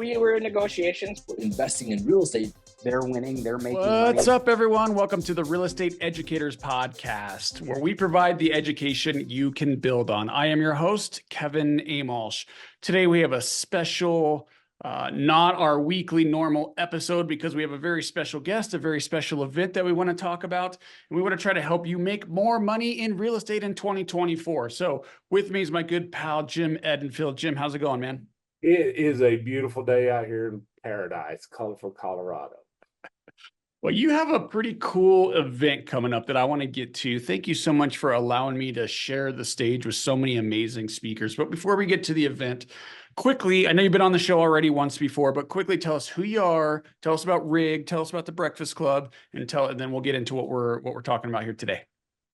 we were in negotiations, investing in real estate. They're winning, they're making money. What's up, everyone? Welcome to the Real Estate Educators Podcast, where we provide the education you can build on. I am your host, Kevin Amolsch. Today, we have a special, not our weekly normal episode, because we have a very special guest, a very special event that we want to talk about. And we want to try to help you make more money in real estate in 2024. So with me is my good pal, Jim Edenfield. Jim, how's it going, man? It is a beautiful day out here in paradise, colorful Colorado. Well, you have a pretty cool event coming up that I want to get to. Thank you so much for allowing me to share the stage with so many amazing speakers. But before we get to the event, quickly, I know you've been on the show already once before, but quickly tell us who you are, tell us about RIG, tell us about the Breakfast Club, and then we'll get into what we're talking about here today.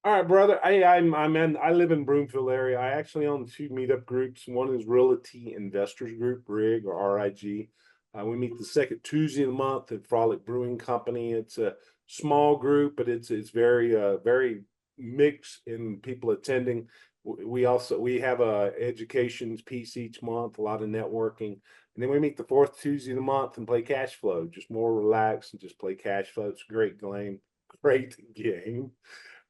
All right, brother. I live in Broomfield area. I actually own two meetup groups. One is Realty Investors Group, RIG or RIG. We meet the second Tuesday of the month at Frolic Brewing Company. It's a small group, but it's very mixed in people attending. We have a education piece each month, a lot of networking, and then we meet the fourth Tuesday of the month and play cash flow. Just more relaxed and just play cash flow. It's a great game.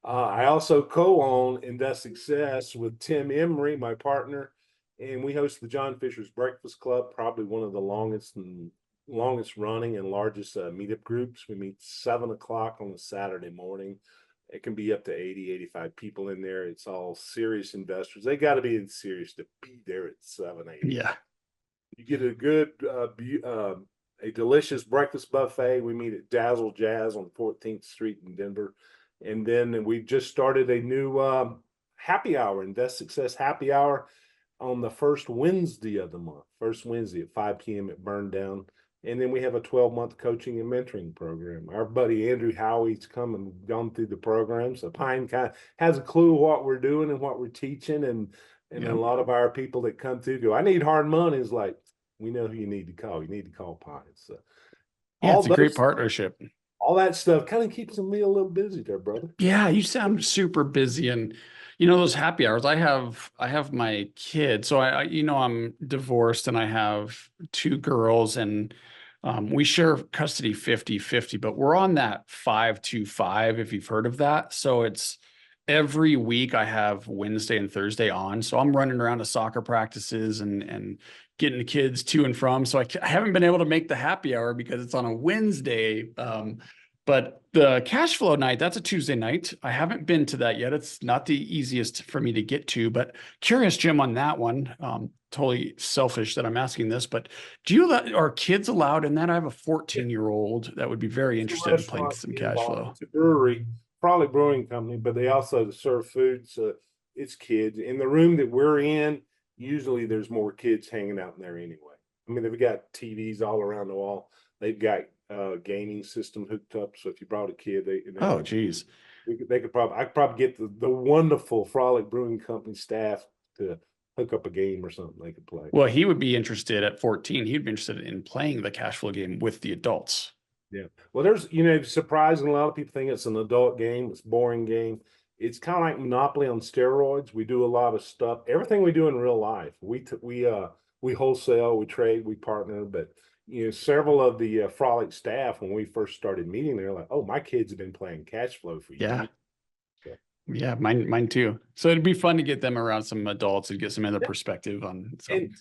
I also co-own Invest Success with Tim Emery, my partner. And we host the John Fisher's Breakfast Club, probably one of the longest running and largest meetup groups. We meet 7 o'clock on a Saturday morning. It can be up to 80, 85 people in there. It's all serious investors. They got to be in serious to be there at 7 a.m. Yeah. You get a good, a delicious breakfast buffet. We meet at Dazzle Jazz on 14th Street in Denver. And then we just started a new happy hour, Invest Success Happy Hour, on the first Wednesday of the month, first Wednesday at 5 p.m. at Burn Down. And then we have a 12-month coaching and mentoring program. Our buddy Andrew Howie's come and gone through the program. So Pine kind of has a clue what we're doing and what we're teaching. And a lot of our people that come through go, I need hard money. Is like, we know who you need to call. You need to call Pine. So yeah, it's a great partnership. All that stuff kind of keeps me a little busy there, brother. Yeah, you sound super busy. And those happy hours, I have my kids. So I'm divorced and I have two girls, and we share custody 50-50, but we're on that 5-2-5, if you've heard of that. So it's every week I have Wednesday and Thursday on. So I'm running around to soccer practices and getting the kids to and from. So I haven't been able to make the happy hour because it's on a Wednesday. But the cash flow night, that's a Tuesday night. I haven't been to that yet. It's not the easiest for me to get to, but curious, Jim, on that one. Totally selfish that I'm asking this, but are kids allowed in that? I have a 14-year-old that would be very interested in playing some cash flow. It's a brewery, probably brewing company, but they also serve food. So it's kids. In the room that we're in, usually there's more kids hanging out in there anyway. I mean, they've got TVs all around the wall. They've got gaming system hooked up. So if you brought a kid, oh geez, I could probably get the wonderful Frolic Brewing Company staff to hook up a game or something they could play. Well, he would be interested at 14. He'd be interested in playing the cash flow game with the adults. Yeah. Well, there's surprising. A lot of people think it's an adult game. It's a boring game. It's kind of like Monopoly on steroids. We do a lot of stuff. Everything we do in real life. We wholesale, we trade, we partner, but several of the Frolic staff, when we first started meeting, they're like, "Oh, my kids have been playing cash flow for years." Yeah, mine too. So it'd be fun to get them around some adults and get some other perspective on. And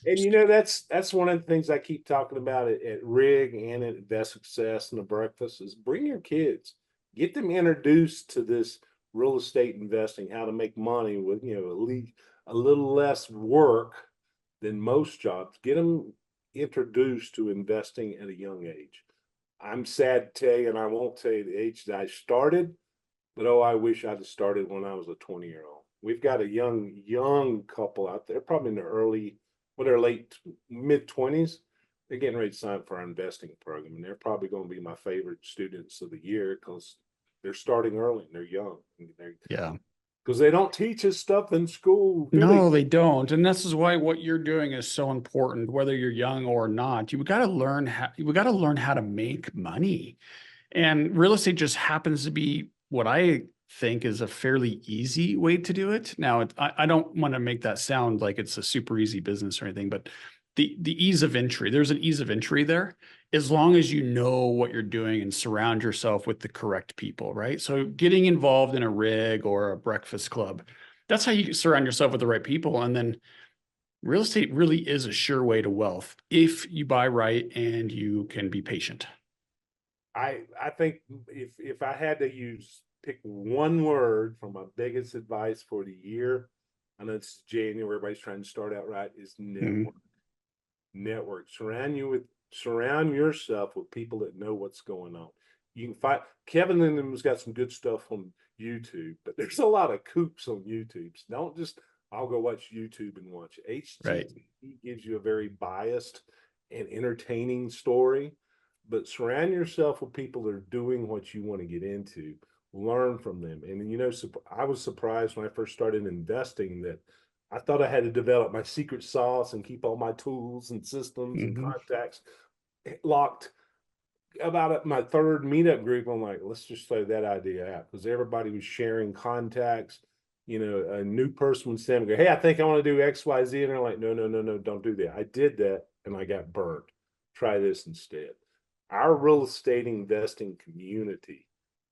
that's one of the things I keep talking about at RIG and at Invest Success and the breakfast is bring your kids, get them introduced to this real estate investing, how to make money with at least a little less work than most jobs. Get them introduced to investing at a young age. I'm sad to tell you, and I won't tell you the age that I started, but I wish I'd have started when I was a 20-year-old. We've got a young couple out there, probably in their late mid-20s. They're getting ready to sign up for our investing program, and they're probably going to be my favorite students of the year because they're starting early and they're young. Yeah. Because they don't teach us stuff in school. No, they don't. And this is why what you're doing is so important, whether you're young or not. You got to learn how to make money. And real estate just happens to be what I think is a fairly easy way to do it. Now, I don't want to make that sound like it's a super easy business or anything, but the ease of entry. There's an ease of entry there as long as you know what you're doing and surround yourself with the correct people, right? So getting involved in a rig or a breakfast club, that's how you surround yourself with the right people. And then real estate really is a sure way to wealth if you buy right and you can be patient. I think if I had to pick one word from my biggest advice for the year, I know it's January, everybody's trying to start out right, is network. Network. Surround yourself with people that know what's going on. You can find Kevin and them's got some good stuff on YouTube, but there's a lot of coops on YouTube. So don't just I'll go watch YouTube and watch. HGTV gives you a very biased and entertaining story, but surround yourself with people that are doing what you want to get into. Learn from them. And you know, I was surprised when I first started investing that I thought I had to develop my secret sauce and keep all my tools and systems and contacts locked. About my third meetup group, I'm like, let's just throw that idea out, because everybody was sharing contacts. You know, a new person would stand and go, hey, I think I want to do X, Y, Z. And they're like, no, don't do that. I did that and I got burned. Try this instead. Our real estate investing community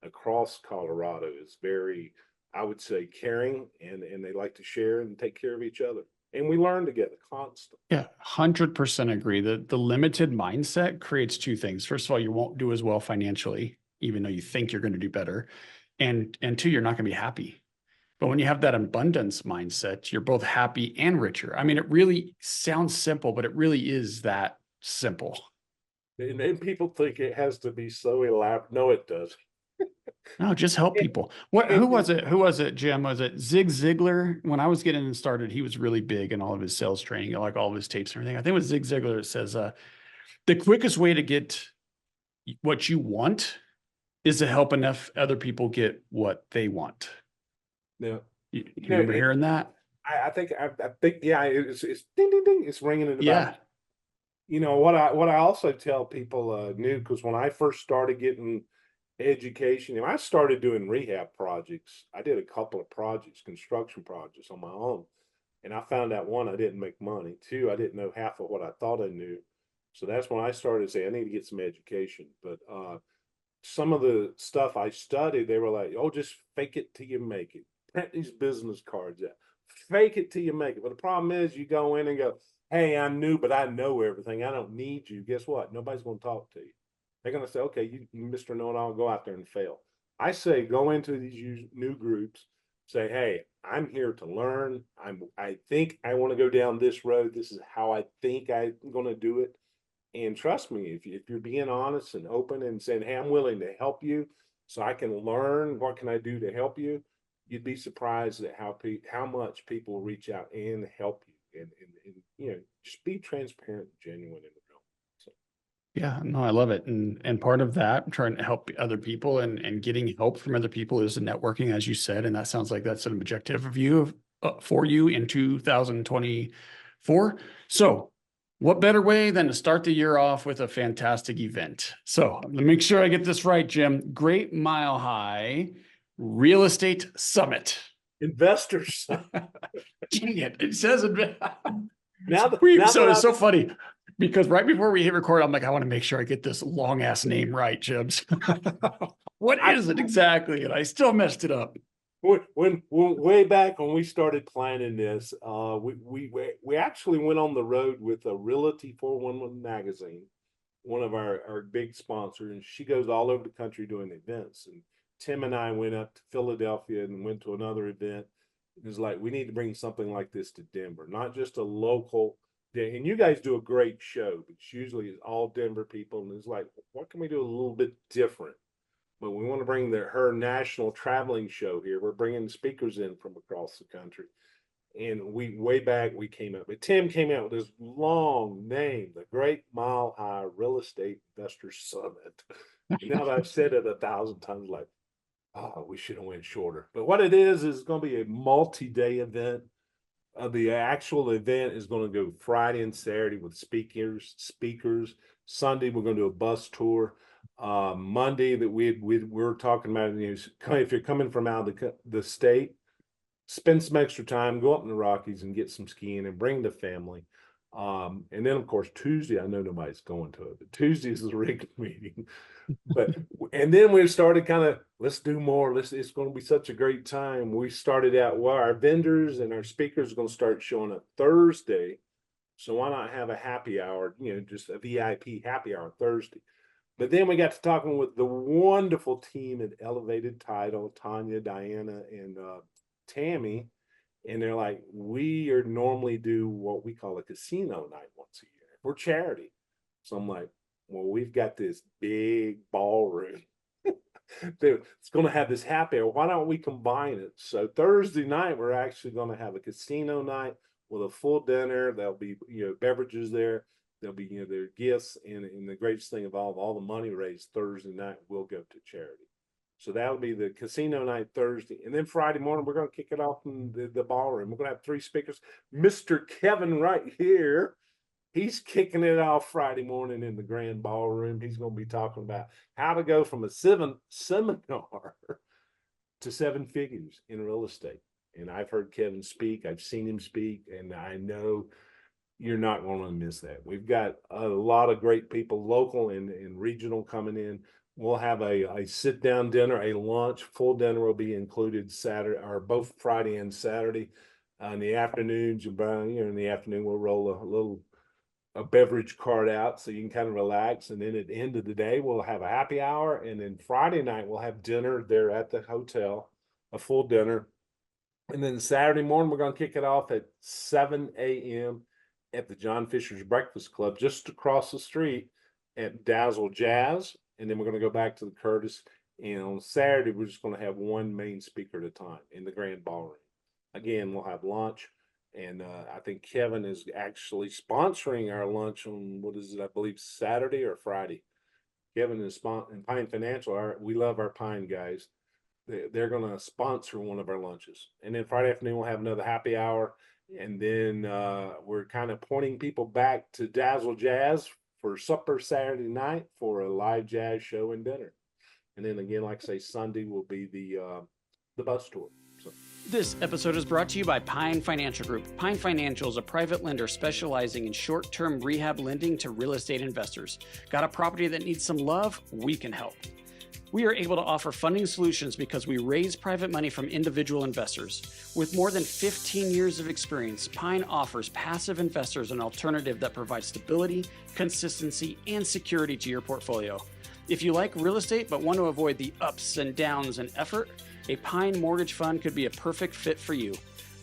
across Colorado is very, I would say, caring, and they like to share and take care of each other. And we learn together constantly. Yeah, 100% agree. The limited mindset creates two things. First of all, you won't do as well financially, even though you think you're going to do better. And two, you're not going to be happy. But when you have that abundance mindset, you're both happy and richer. I mean, it really sounds simple, but it really is that simple. And then people think it has to be so elaborate. No, it does. No, just help people. Who was it? Who was it, Jim? Was it Zig Ziglar? When I was getting started, he was really big in all of his sales training, like all of his tapes and everything. I think it was Zig Ziglar that says, the quickest way to get what you want is to help enough other people get what they want. Yeah. You remember hearing that? I think, yeah, it's ding, ding, ding. It's ringing in the back. You know, what I also tell people new, because when I first started getting education, I started doing rehab projects. I did a couple of projects, construction projects on my own. And I found out, one, I didn't make money. Two, I didn't know half of what I thought I knew. So that's when I started saying, I need to get some education. But some of the stuff I studied, they were like, oh, just fake it till you make it. Print these business cards out. Fake it till you make it. But the problem is you go in and go, hey, I'm new, but I know everything. I don't need you. Guess what? Nobody's going to talk to you. They're going to say, okay, you Mr. Know-it-all, go out there and fail. I say, go into these new groups, say, hey, I'm here to learn. I think I want to go down this road. This is how I think I'm going to do it. And trust me, if you're being honest and open and saying, hey, I'm willing to help you so I can learn, what can I do to help you? You'd be surprised at how much people reach out and help you. And you know, just be transparent, genuine, and real. So. Yeah, no, I love it. And part of that, trying to help other people and getting help from other people, is the networking, as you said. And that sounds like that's an objective of you for you in 2024. So what better way than to start the year off with a fantastic event? So let me make sure I get this right, Jim. Great Mile High Real Estate Summit. Investors. Dang it. It says so it's so funny because right before we hit record, I'm like, I want to make sure I get this long ass name right, Jibs. What is it exactly? And I still messed it up. When way back when we started planning this, we actually went on the road with a Realty 411 magazine, one of our big sponsors, and she goes all over the country doing events. And Tim and I went up to Philadelphia and went to another event. It was like, we need to bring something like this to Denver, not just a local. And you guys do a great show, but it's usually all Denver people. And it's like, what can we do a little bit different? But we want to bring her national traveling show here. We're bringing speakers in from across the country. And way back, we came up, but Tim came out with this long name, the Great Mile High Real Estate Investors Summit. Now that I've said it 1,000 times, like, oh, we should have went shorter. But what it is going to be a multi-day event. The actual event is going to go Friday and Saturday with speakers. Sunday, we're going to do a bus tour. Monday that we're talking about, if you're coming from out of the state, spend some extra time, go up in the Rockies and get some skiing and bring the family. And then of course Tuesday, I know nobody's going to it, but Tuesday is the regular meeting. But and then we started kind of, let's do more. It's going to be such a great time. We started out, well, our vendors and our speakers are going to start showing up Thursday. So why not have a happy hour, just a VIP happy hour Thursday. But then we got to talking with the wonderful team at Elevated Title, Tanya, Diana, and Tammy. And they're like, we are normally do what we call a casino night once a year. We're charity. So I'm like, well, we've got this big ballroom. It's going to have this happy hour. Why don't we combine it? So Thursday night, we're actually going to have a casino night with a full dinner. There'll be, beverages there. There'll be, their gifts. And the greatest thing of all the money raised Thursday night will go to charity. So that'll be the casino night Thursday. And then Friday morning, we're going to kick it off in the ballroom. We're going to have 3 speakers. Mr. Kevin right here, he's kicking it off Friday morning in the grand ballroom. He's going to be talking about how to go from a seminar to 7 figures in real estate. And I've heard Kevin speak. I've seen him speak. And I know you're not going to miss that. We've got a lot of great people, local and regional, coming in. We'll have a sit-down dinner, a lunch. Full dinner will be included Saturday, or both Friday and Saturday. In the afternoons, in the afternoon, we'll roll a beverage cart out so you can kind of relax. And then at the end of the day, we'll have a happy hour. And then Friday night, we'll have dinner there at the hotel, a full dinner. And then Saturday morning, we're going to kick it off at 7 a.m. at the John Fisher's Breakfast Club, just across the street at Dazzle Jazz. And then we're going to go back to the Curtis. And on Saturday, we're just going to have one main speaker at a time in the grand ballroom. Again, we'll have lunch. And I think Kevin is actually sponsoring our lunch on, what is it, I believe Saturday or Friday. Kevin is and Pine Financial. We love our Pine guys. They're going to sponsor one of our lunches. And then Friday afternoon, we'll have another happy hour. And then we're kind of pointing people back to Dazzle Jazz for supper Saturday night for a live jazz show and dinner. And then again, like I say, Sunday will be the bus tour. So. This episode is brought to you by Pine Financial Group. Pine Financial is a private lender specializing in short-term rehab lending to real estate investors. Got a property that needs some love? We can help. We are able to offer funding solutions because we raise private money from individual investors. With more than 15 years of experience, Pine offers passive investors an alternative that provides stability, consistency, and security to your portfolio. If you like real estate but want to avoid the ups and downs and effort, a Pine mortgage fund could be a perfect fit for you.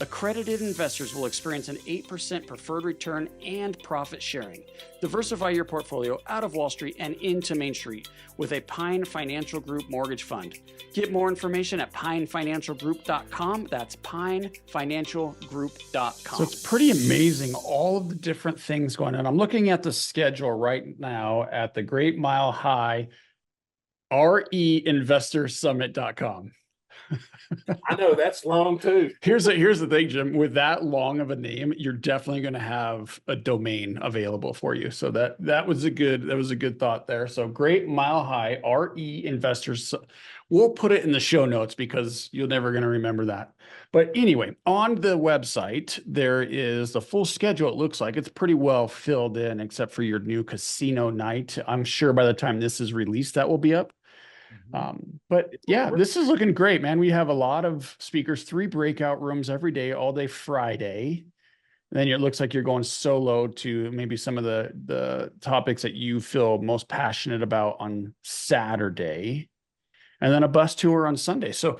Accredited investors will experience an 8% preferred return and profit sharing. Diversify your portfolio out of Wall Street and into Main Street with a Pine Financial Group mortgage fund. Get more information at pinefinancialgroup.com. That's pinefinancialgroup.com. So it's pretty amazing, all of the different things going on. I'm looking at the schedule right now at the Great Mile High reinvestorsummit.com. I know that's long too. Here's the thing, Jim. With that long of a name, you're definitely going to have a domain available for you. So that was a good thought there. So Great Mile High RE Investors. We'll put it in the show notes because you're never going to remember that. But anyway, on the website there is the full schedule. It looks like it's pretty well filled in, except for your new casino night. I'm sure by the time this is released, that will be up. But yeah, this is looking great, man. We have a lot of speakers, 3 breakout rooms every day, all day Friday. And then it looks like you're going solo to maybe some of the topics that you feel most passionate about on Saturday, and then a bus tour on Sunday. So,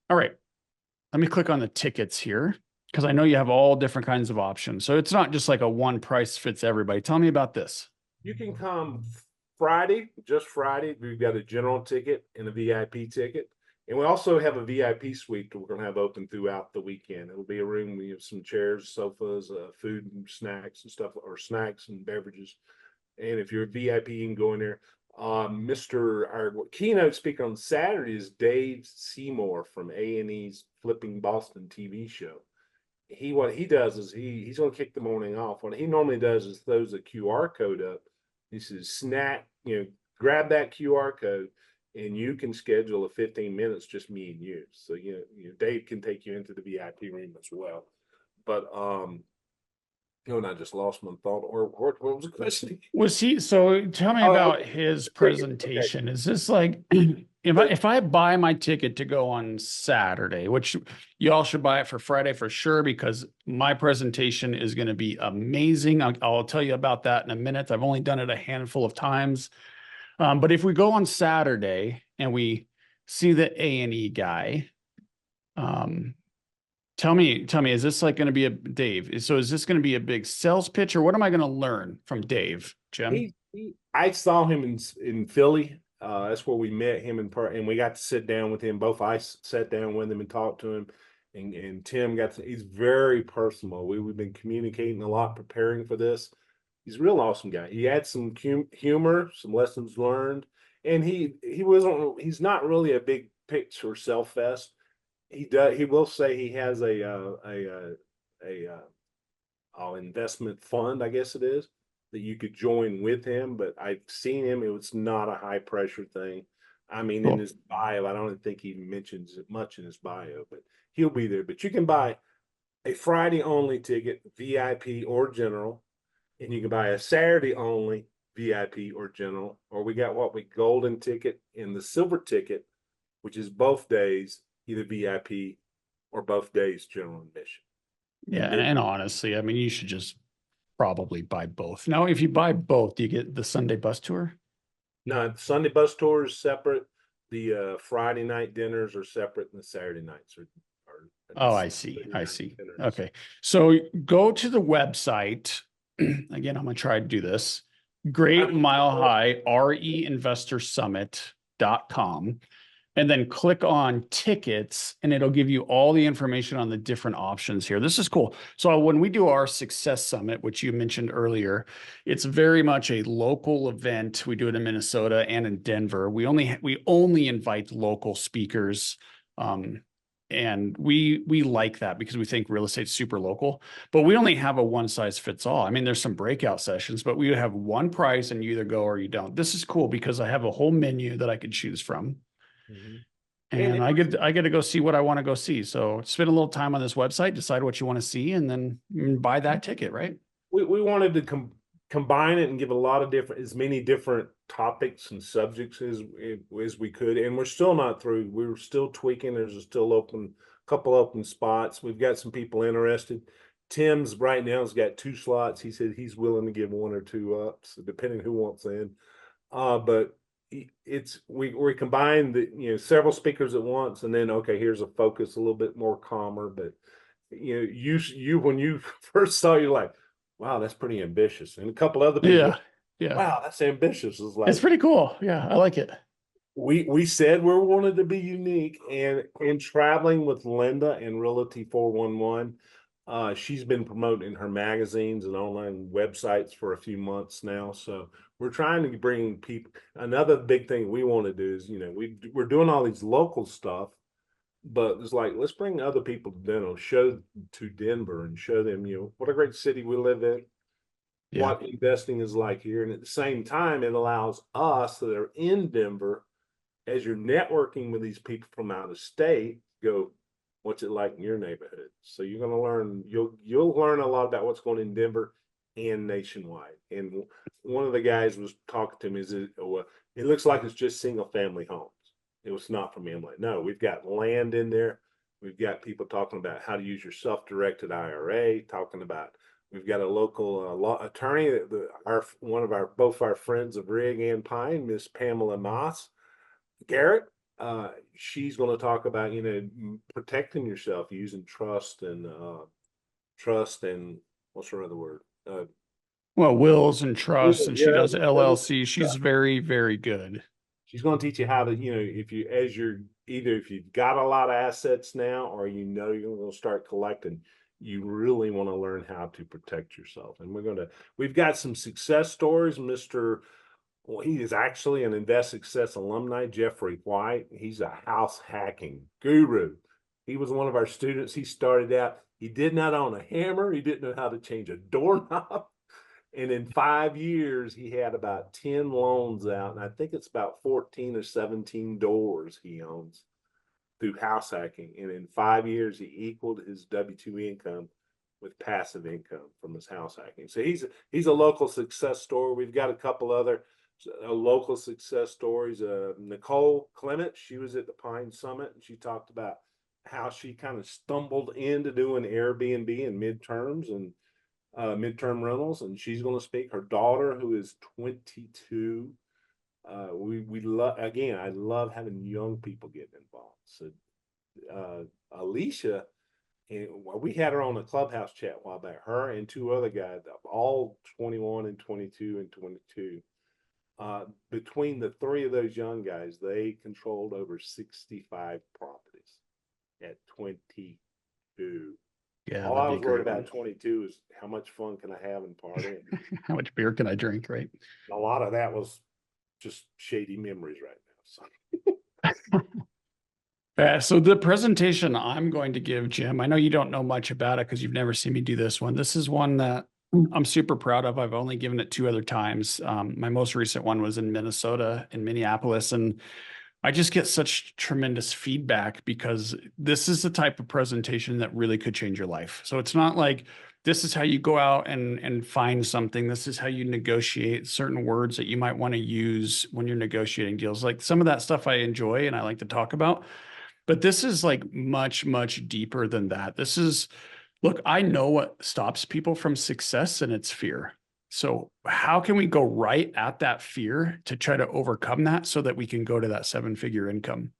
all right, let me click on the tickets here because I know you have all different kinds of options. So it's not just like a one price fits everybody. Tell me about this. You can come Friday, just Friday. We've got a general ticket and a VIP ticket. And we also have a VIP suite that we're going to have open throughout the weekend. It'll be a room. We have some chairs, sofas, food and snacks and stuff, or snacks and beverages. And if you're a VIP, you can go in there. Our keynote speaker on Saturday is Dave Seymour from A&E's Flipping Boston TV show. What he does is he's going to kick the morning off. What he normally does is throws a QR code up. He says, grab that QR code and you can schedule a 15 minutes, just me and you. So, Dave can take you into the VIP room as well. But Oh, and I just lost my thought. Or what was the question? So tell me Oh, about okay. his Okay. presentation. Is this like if So- I buy my ticket to go on Saturday, which y'all should buy it for Friday for sure, because my presentation is going to be amazing. I'll tell you about that in a minute. I've only done it a handful of times. But if we go on Saturday and we see the A&E guy, um, tell me, is this like going to be a Dave? So is this going to be a big sales pitch, or what am I going to learn from Dave, Jim? I saw him in Philly. That's where we met him and we got to sit down with him. Both I sat down with him and talked to him, and Tim he's very personal. We've been communicating a lot, preparing for this. He's a real awesome guy. He had some humor, some lessons learned, and he's not really a big pitch or sell fest. He will say he has a investment fund, I guess it is, that you could join with him. But I've seen him; it was not a high pressure thing. I mean, in Cool. his bio, I don't think he mentions it much in his bio, but he'll be there. But you can buy a Friday only ticket, VIP or general, and you can buy a Saturday only VIP or general, or we got what we golden ticket and the silver ticket, which is both days, either VIP or both days general admission. Yeah, And then and honestly, I mean, you should just probably buy both. Now, if you buy both, do you get the Sunday bus tour? no, the Sunday bus tour is separate. The Friday night dinners are separate, and the Saturday nights are. Oh, I see. I see. Okay. So go to the website. Again, I'm going to try to do this. Great Mile High REInvestorsummit.com. And then click on tickets, and it'll give you all the information on the different options here. This is cool. So when we do our Success Summit, which you mentioned earlier, it's very much a local event. We do it in Minnesota and in Denver. We only invite local speakers. And we like that because we think real estate's super local, but we only have a one size fits all. I mean, there's some breakout sessions, but we have one price and you either go or you don't. This is cool because I have a whole menu that I could choose from. Mhm. And I get to go see what I want to go see. So spend a little time on this website, decide what you want to see, and then buy that ticket, right? We wanted to combine it and give a lot of as many different topics and subjects as we could. And we're still not through. We're still tweaking. There's still couple open spots. We've got some people interested. Tim's right now has got 2 slots. He said he's willing to give 1 or 2 up, so depending who wants in. But we combine several speakers at once, and then okay, here's a focus a little bit more calmer. But you when you first saw, you're like, wow, that's pretty ambitious. And a couple other people, Yeah. wow, that's ambitious. It's like, It's pretty cool. Yeah, I like it. we said we wanted to be unique, and in traveling with Linda and Realty 411, she's been promoting her magazines and online websites for a few months now. So we're trying to bring people. Another big thing we want to do is, we're doing all these local stuff, but it's like, let's bring other people to Denver and show them, what a great city we live in, what investing is like here. And at the same time, it allows us that are in Denver, as you're networking with these people from out of state, go, what's it like in your neighborhood? So you're going to learn, you'll learn a lot about what's going in Denver and nationwide. And one of the guys was talking to me, it looks like it's just single family homes. It was not for me. I'm like, no, we've got land in there. We've got people talking about how to use your self-directed IRA, we've got a local law attorney, both our friends of Rig and Pine, Miss Pamela Moss Garrett. She's going to talk about, protecting yourself using trust and what's her other word? Well, wills and trusts, and she does Yeah. LLC. She's very, very good. She's going to teach you how to, if you've got a lot of assets now, or you're going to start collecting, you really want to learn how to protect yourself. And we've got some success stories. He is actually an Invest Success alumni, Jeffrey White. He's a house hacking guru. He was one of our students. He started out, he did not own a hammer. He didn't know how to change a doorknob. And in 5 years, he had about 10 loans out. And I think it's about 14 or 17 doors he owns through house hacking. And in 5 years, he equaled his W-2 income with passive income from his house hacking. So he's a local success story. We've got a couple other local success stories. Nicole Clement, she was at the Pine Summit, and she talked about how she kind of stumbled into doing Airbnb and midterms and midterm rentals, and she's going to speak. Her daughter, who is 22, we love, again, I love having young people getting involved. So Alicia, and we had her on a Clubhouse chat a while back, her and two other guys, all 21 and 22 and 22. Between the three of those young guys, they controlled over 65 properties at 22. Yeah. All I was worried about at 22 is how much fun can I have and party? How much beer can I drink, right? A lot of that was just shady memories right now. So. So the presentation I'm going to give, Jim, I know you don't know much about it because you've never seen me do this one. This is one that I'm super proud of. I've only given it 2 other times. My most recent one was in Minnesota, in Minneapolis, and I just get such tremendous feedback because this is the type of presentation that really could change your life. So it's not like this is how you go out and find something. This is how you negotiate certain words that you might want to use when you're negotiating deals. Like some of that stuff I enjoy and I like to talk about. But this is like much, much deeper than that. This is, look, I know what stops people from success, and it's fear. So how can we go right at that fear to try to overcome that so that we can go to that 7-figure income?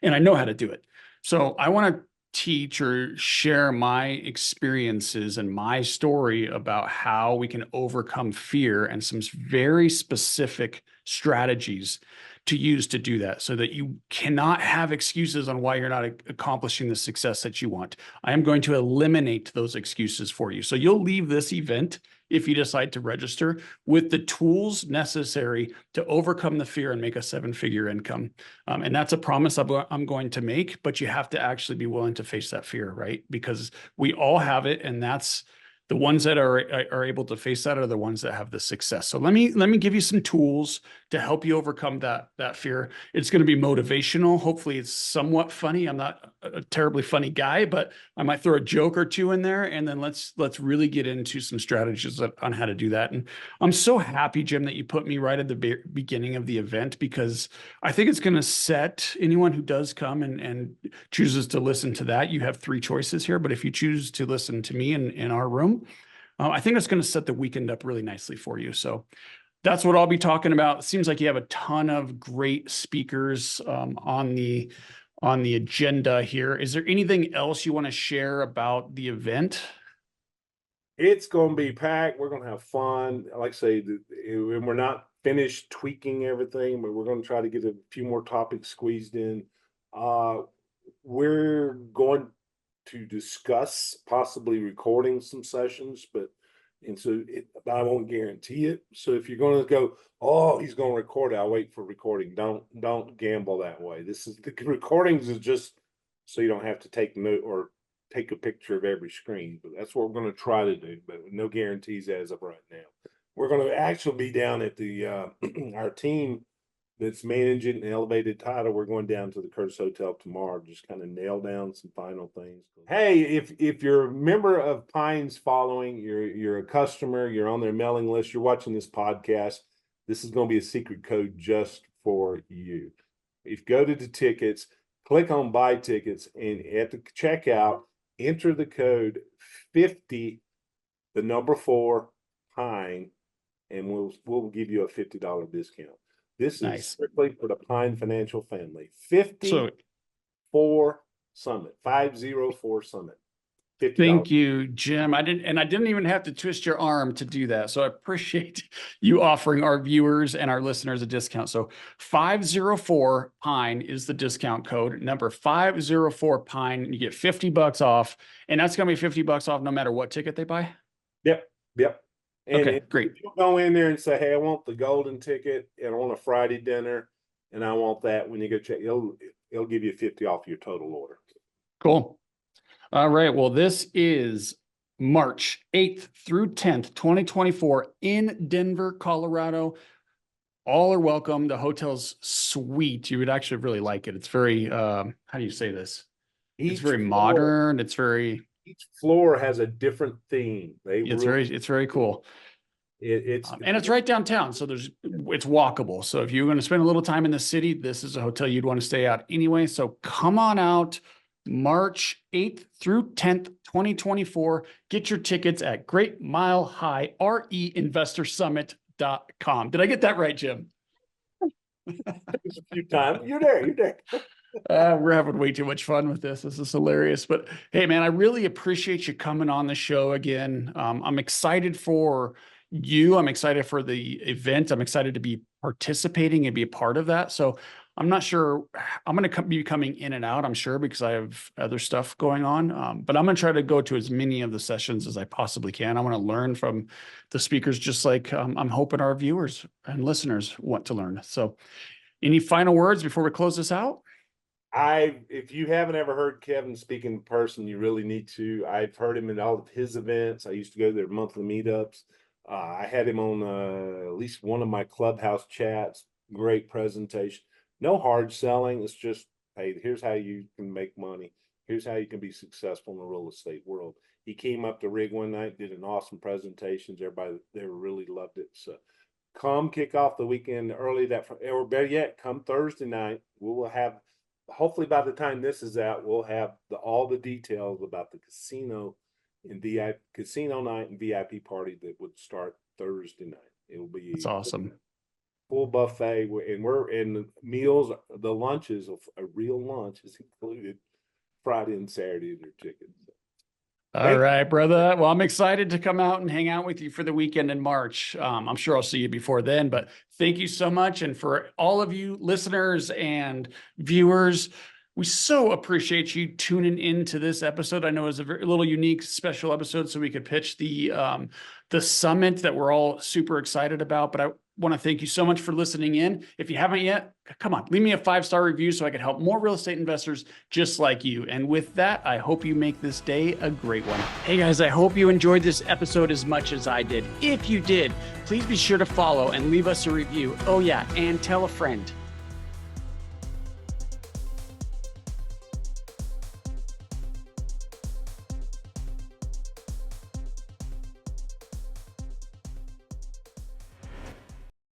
And I know how to do it. So I want to teach or share my experiences and my story about how we can overcome fear and some very specific strategies to use to do that so that you cannot have excuses on why you're not accomplishing the success that you want. I am going to eliminate those excuses for you. So you'll leave this event, if you decide to register, with the tools necessary to overcome the fear and make a 7-figure income. And that's a promise I'm going to make, but you have to actually be willing to face that fear, right? Because we all have it, and that's the ones that are able to face that are the ones that have the success. So let me give you some tools to help you overcome that fear. It's going to be motivational. Hopefully it's somewhat funny. I'm not a terribly funny guy, but I might throw a joke or two in there, and then let's really get into some strategies on how to do that. And I'm so happy, Jim, that you put me right at the beginning of the event, because I think it's going to set anyone who does come and chooses to listen to that. You have 3 choices here, but if you choose to listen to me in our room, I think it's going to set the weekend up really nicely for you. So that's what I'll be talking about. It seems like you have a ton of great speakers on the agenda here. Is there anything else you want to share about the event? It's going to be packed. We're going to have fun. Like I say, we're not finished tweaking everything, but we're going to try to get a few more topics squeezed in. We're going to discuss possibly recording some sessions, but I won't guarantee it. So if you're going to go, oh, he's going to record it, I'll wait for recording. Don't gamble that way. The recordings is just so you don't have to take note or take a picture of every screen, but that's what we're going to try to do, but no guarantees as of right now. We're going to actually be down at the our team that's managing an elevated title. We're going down to the Curtis Hotel tomorrow, just kind of nail down some final things. Hey, if you're a member of Pine's following, you're a customer, you're on their mailing list, you're watching this podcast, this is going to be a secret code just for you. If you go to the tickets, click on buy tickets, and at the checkout, enter the code 50, the number 4, Pine, and we'll give you a $50 discount. This Nice. is strictly for the Pine financial family. 54 Summit, 504 Summit. $50. Thank you, Jim. I didn't even have to twist your arm to do that. So I appreciate you offering our viewers and our listeners a discount. So 504 Pine is the discount code. Number 504 Pine, and you get $50 off. And that's going to be $50 off no matter what ticket they buy. Yep. And okay, great. If you go in there and say, hey, I want the golden ticket and I want a Friday dinner and I want that, when you go check, it'll give you 50 off your total order. Cool. All right. Well, this is March 8th through 10th, 2024 in Denver, Colorado. All are welcome. The hotel's sweet. You would actually really like it. It's very, how do you say this? It's very modern. It's very each floor has a different theme. It's very cool. And it's right downtown, so it's walkable. So if you're going to spend a little time in the city, this is a hotel you'd want to stay at anyway. So come on out March 8th through 10th, 2024. Get your tickets at Great Mile High REInvestorsummit.com. Did I get that right, Jim? A few times. You're there. We're having way too much fun with this. This is hilarious. But hey, man, I really appreciate you coming on the show again. I'm excited for you. I'm excited for the event. I'm excited to be participating and be a part of that. So I'm not sure. I'm going to be coming in and out, I'm sure, because I have other stuff going on. But I'm going to try to go to as many of the sessions as I possibly can. I want to learn from the speakers, just like I'm hoping our viewers and listeners want to learn. So any final words before we close this out? If you haven't ever heard Kevin speak in person, you really need to. I've heard him in all of his events. I used to go to their monthly meetups. I had him on at least one of my clubhouse chats. Great presentation. No hard selling. It's just, hey, here's how you can make money. Here's how you can be successful in the real estate world. He came up to Rig one night, did an awesome presentation. Everybody there really loved it. So come kick off the weekend early, or better yet, come Thursday night. We will have, hopefully by the time this is out, we'll have all the details about the casino and casino night and VIP party that would start Thursday night. It'll be That's awesome. Full buffet, and meals, the lunches, a real lunch is included Friday and Saturday in your ticket. All right, brother. Well, I'm excited to come out and hang out with you for the weekend in March. I'm sure I'll see you before then, but thank you so much. And for all of you listeners and viewers, we so appreciate you tuning into this episode. I know it was a little unique, special episode, so we could pitch the summit that we're all super excited about. But I want to thank you so much for listening in. If you haven't yet, come on, leave me a 5-star review so I can help more real estate investors just like you. And with that, I hope you make this day a great one. Hey guys, I hope you enjoyed this episode as much as I did. If you did, please be sure to follow and leave us a review. Oh yeah, and tell a friend.